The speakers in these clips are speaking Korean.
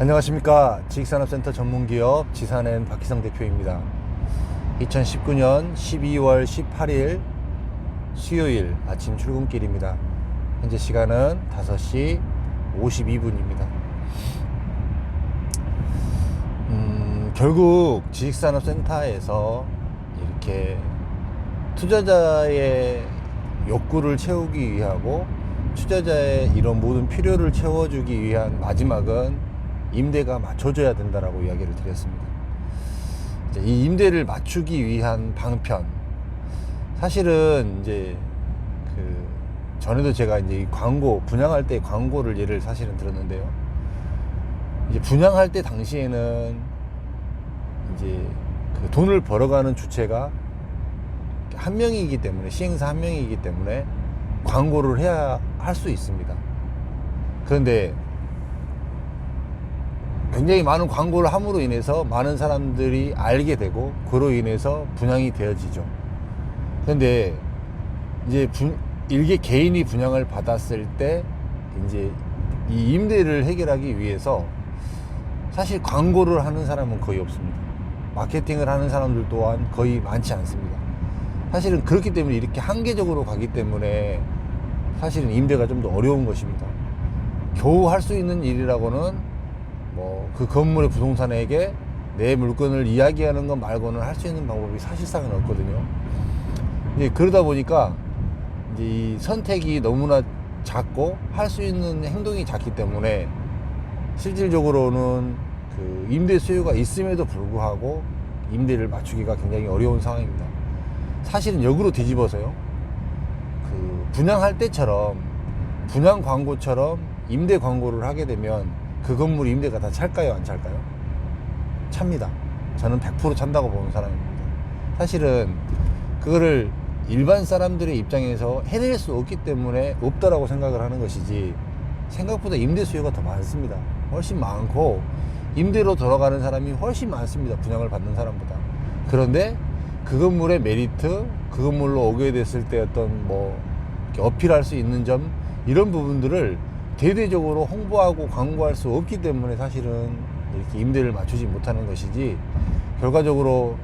안녕하십니까. 지식산업센터 전문기업 지산엔 박희성 대표입니다. 2019년 12월 18일 수요일 아침 출근길입니다. 현재 시간은 5시 52분입니다. 결국 지식산업센터에서 이렇게 투자자의 욕구를 채우기 위하고 투자자의 이런 모든 필요를 채워주기 위한 마지막은 임대가 맞춰져야 된다라고 이야기를 드렸습니다. 이 임대를 맞추기 위한 방편, 사실은 이제 전에도 제가 이제 이 광고 분양할 때 광고를 예를 사실은 들었는데요. 이제 분양할 때 당시에는 이제 그 돈을 벌어가는 주체가 한 명이기 때문에, 시행사 한 명이기 때문에 광고를 해야 할 수 있습니다. 그런데 굉장히 많은 광고를 함으로 인해서 많은 사람들이 알게 되고 그로 인해서 분양이 되어지죠. 그런데 이제 일개 개인이 분양을 받았을 때 이제 이 임대를 해결하기 위해서 사실 광고를 하는 사람은 거의 없습니다. 마케팅을 하는 사람들 또한 거의 많지 않습니다. 사실은 그렇기 때문에 이렇게 한계적으로 가기 때문에 사실은 임대가 좀 더 어려운 것입니다. 겨우 할 수 있는 일이라고는 뭐 그 건물의 부동산에게 내 물건을 이야기하는 것 말고는 할 수 있는 방법이 사실상은 없거든요. 이제 그러다 보니까 이제 이 선택이 너무나 작고 할 수 있는 행동이 작기 때문에 실질적으로는 그 임대 수요가 있음에도 불구하고 임대를 맞추기가 굉장히 어려운 상황입니다. 사실은 역으로 뒤집어서요, 그 분양할 때처럼 분양 광고처럼 임대 광고를 하게 되면 그 건물 임대가 다 찰까요, 안 찰까요? 찹니다. 저는 100% 찬다고 보는 사람입니다. 사실은 그거를 일반 사람들의 입장에서 해낼 수 없기 때문에 없다라고 생각을 하는 것이지, 생각보다 임대 수요가 더 많습니다. 훨씬 많고 임대로 돌아가는 사람이 훨씬 많습니다, 분양을 받는 사람보다. 그런데 그 건물의 메리트, 그 건물로 오게 됐을 때 어떤 뭐 어필할 수 있는 점, 이런 부분들을 대대적으로 홍보하고 광고할 수 없기 때문에 사실은 이렇게 임대를 맞추지 못하는 것이지, 결과적으로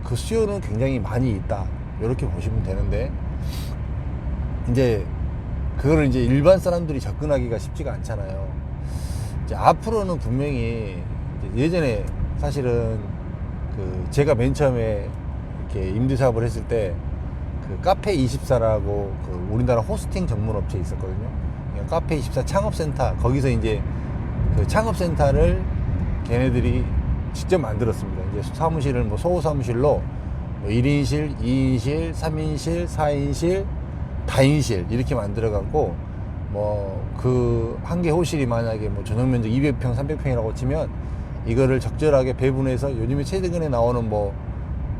그 수요는 굉장히 많이 있다, 이렇게 보시면 되는데, 이제 그거를 이제 일반 사람들이 접근하기가 쉽지가 않잖아요. 이제 앞으로는 분명히 예전에 사실은 그 제가 맨 처음에 이렇게 임대 사업을 했을 때 그 카페24라고 그 우리나라 호스팅 전문 업체 있었거든요. 카페24 창업센터, 거기서 이제 그 창업센터를 걔네들이 직접 만들었습니다. 이제 사무실을 뭐 소호 사무실로 뭐 1인실, 2인실, 3인실, 4인실, 다인실 이렇게 만들어 갖고, 뭐 그 한 개 호실이 만약에 뭐 전용 면적 200평, 300평이라고 치면 이거를 적절하게 배분해서, 요즘에 최근에 나오는 뭐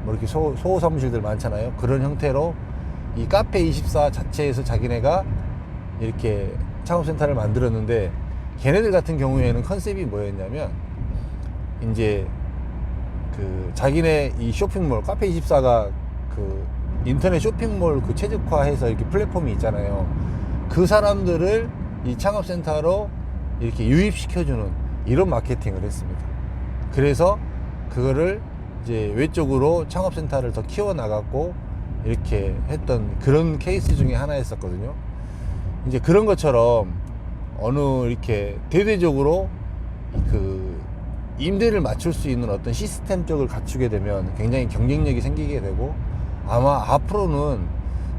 이렇게 소호 사무실들 많잖아요. 그런 형태로 이 카페24 자체에서 자기네가 이렇게 창업센터를 만들었는데, 걔네들 같은 경우에는 컨셉이 뭐였냐면, 이제 그 자기네 이 쇼핑몰, 카페24가 그 인터넷 쇼핑몰 그 최적화해서 이렇게 플랫폼이 있잖아요. 그 사람들을 이 창업센터로 이렇게 유입시켜주는 이런 마케팅을 했습니다. 그래서 그거를 이제 외적으로 창업센터를 더 키워나갔고 이렇게 했던 그런 케이스 중에 하나였었거든요. 이제 그런 것처럼 어느 이렇게 대대적으로 그 임대를 맞출 수 있는 어떤 시스템적을 갖추게 되면 굉장히 경쟁력이 생기게 되고, 아마 앞으로는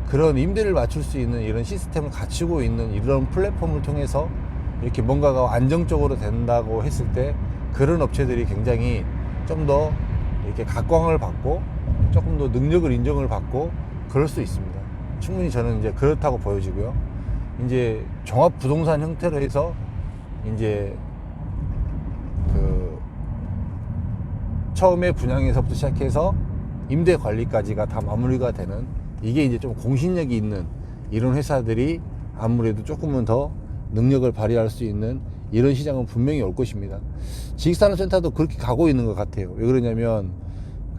그런 임대를 맞출 수 있는 이런 시스템을 갖추고 있는 이런 플랫폼을 통해서 이렇게 뭔가가 안정적으로 된다고 했을 때, 그런 업체들이 굉장히 좀 더 이렇게 각광을 받고 조금 더 능력을 인정을 받고 그럴 수 있습니다. 충분히 저는 이제 그렇다고 보여지고요. 이제 종합 부동산 형태로 해서 이제 그 처음에 분양에서부터 시작해서 임대 관리까지가 다 마무리가 되는, 이게 이제 좀 공신력이 있는 이런 회사들이 아무래도 조금은 더 능력을 발휘할 수 있는 이런 시장은 분명히 올 것입니다. 지식산업센터도 그렇게 가고 있는 것 같아요. 왜 그러냐면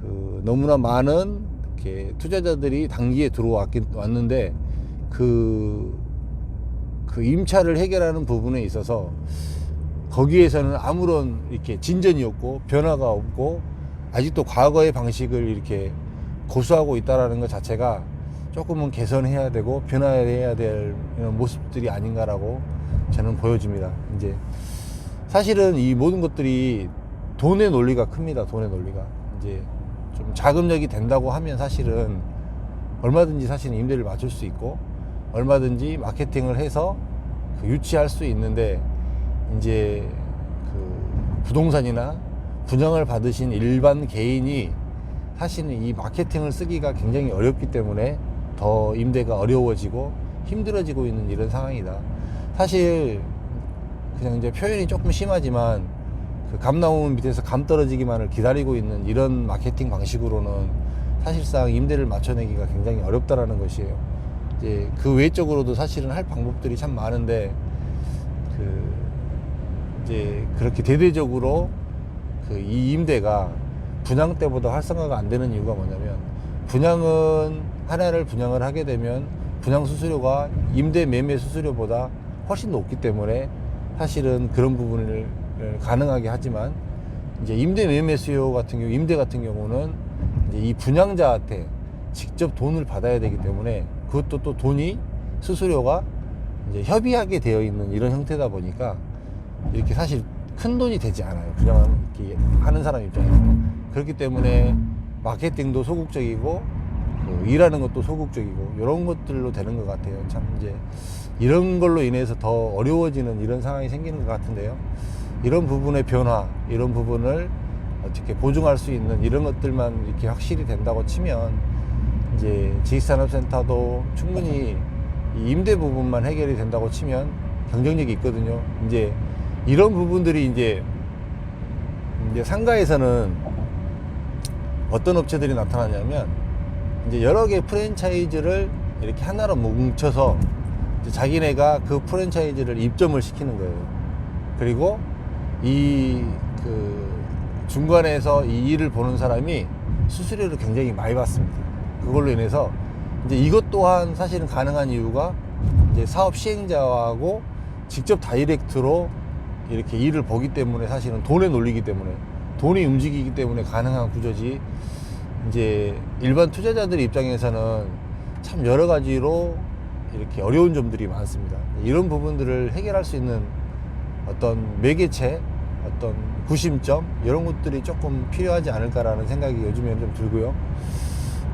그 너무나 많은 이렇게 투자자들이 단기에 들어왔는데 그 임차를 해결하는 부분에 있어서 거기에서는 아무런 이렇게 진전이 없고 변화가 없고 아직도 과거의 방식을 이렇게 고수하고 있다라는 것 자체가 조금은 개선해야 되고 변화해야 될 이런 모습들이 아닌가라고 저는 보여집니다. 이제 사실은 이 모든 것들이 돈의 논리가 큽니다. 돈의 논리가 이제 좀 자금력이 된다고 하면 사실은 얼마든지 사실은 임대를 맞출 수 있고 얼마든지 마케팅을 해서 유치할 수 있는데 이제 그 부동산이나 분양을 받으신 일반 개인이 사실은 이 마케팅을 쓰기가 굉장히 어렵기 때문에 더 임대가 어려워지고 힘들어지고 있는 이런 상황이다. 사실 그냥 이제 표현이 조금 심하지만 그 감나무 밑에서 감 떨어지기만을 기다리고 있는 이런 마케팅 방식으로는 사실상 임대를 맞춰내기가 굉장히 어렵다라는 것이에요. 이제 그 외적으로도 사실은 할 방법들이 참 많은데 이제 그렇게 대대적으로 이 임대가 분양 때보다 활성화가 안 되는 이유가 뭐냐면 분양은 하나를 분양을 하게 되면 분양 수수료가 임대 매매 수수료보다 훨씬 높기 때문에 사실은 그런 부분을 가능하게 하지만 이제 임대 매매 수요 같은 경우 임대 같은 경우는 이제 이 분양자한테 직접 돈을 받아야 되기 때문에 그것도 또 돈이 수수료가 이제 협의하게 되어 있는 이런 형태다 보니까 이렇게 사실 큰 돈이 되지 않아요. 그냥 이렇게 하는 사람 입장에서. 그렇기 때문에 마케팅도 소극적이고 일하는 것도 소극적이고 이런 것들로 되는 것 같아요. 참 이제 이런 걸로 인해서 더 어려워지는 이런 상황이 생기는 것 같은데요. 이런 부분의 변화, 이런 부분을 어떻게 보증할 수 있는 이런 것들만 이렇게 확실히 된다고 치면 이제 지식산업센터도 충분히 이 임대 부분만 해결이 된다고 치면 경쟁력이 있거든요. 이제 이런 부분들이 이제 상가에서는 어떤 업체들이 나타나냐면 이제 여러 개의 프랜차이즈를 이렇게 하나로 뭉쳐서 이제 자기네가 그 프랜차이즈를 입점을 시키는 거예요. 그리고 그 중간에서 이 일을 보는 사람이 수수료를 굉장히 많이 받습니다. 그걸로 인해서 이제 이것 또한 사실은 가능한 이유가 이제 사업 시행자하고 직접 다이렉트로 이렇게 일을 보기 때문에 사실은 돈의 논리이기 때문에 돈이 움직이기 때문에 가능한 구조지 이제 일반 투자자들 입장에서는 참 여러 가지로 이렇게 어려운 점들이 많습니다. 이런 부분들을 해결할 수 있는 어떤 매개체, 어떤 구심점 이런 것들이 조금 필요하지 않을까라는 생각이 요즘에는 좀 들고요.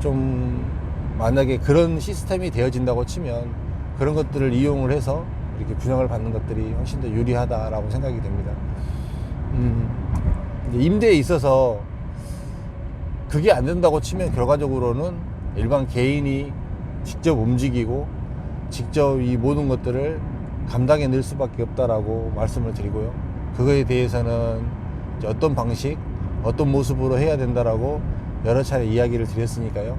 좀 만약에 그런 시스템이 되어진다고 치면 그런 것들을 이용을 해서 이렇게 분양을 받는 것들이 훨씬 더 유리하다라고 생각이 됩니다. 임대에 있어서 그게 안 된다고 치면 결과적으로는 일반 개인이 직접 움직이고 직접 이 모든 것들을 감당해 낼 수밖에 없다라고 말씀을 드리고요. 그거에 대해서는 이제 어떤 방식, 어떤 모습으로 해야 된다라고 여러 차례 이야기를 드렸으니까요.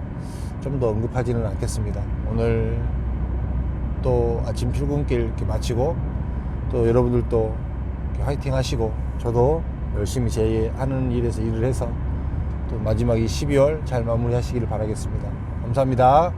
좀 더 언급하지는 않겠습니다. 오늘 또 아침 출근길 이렇게 마치고 또 여러분들도 화이팅 하시고 저도 열심히 제 하는 일에서 일을 해서 또 마지막 이 12월 잘 마무리 하시기를 바라겠습니다. 감사합니다.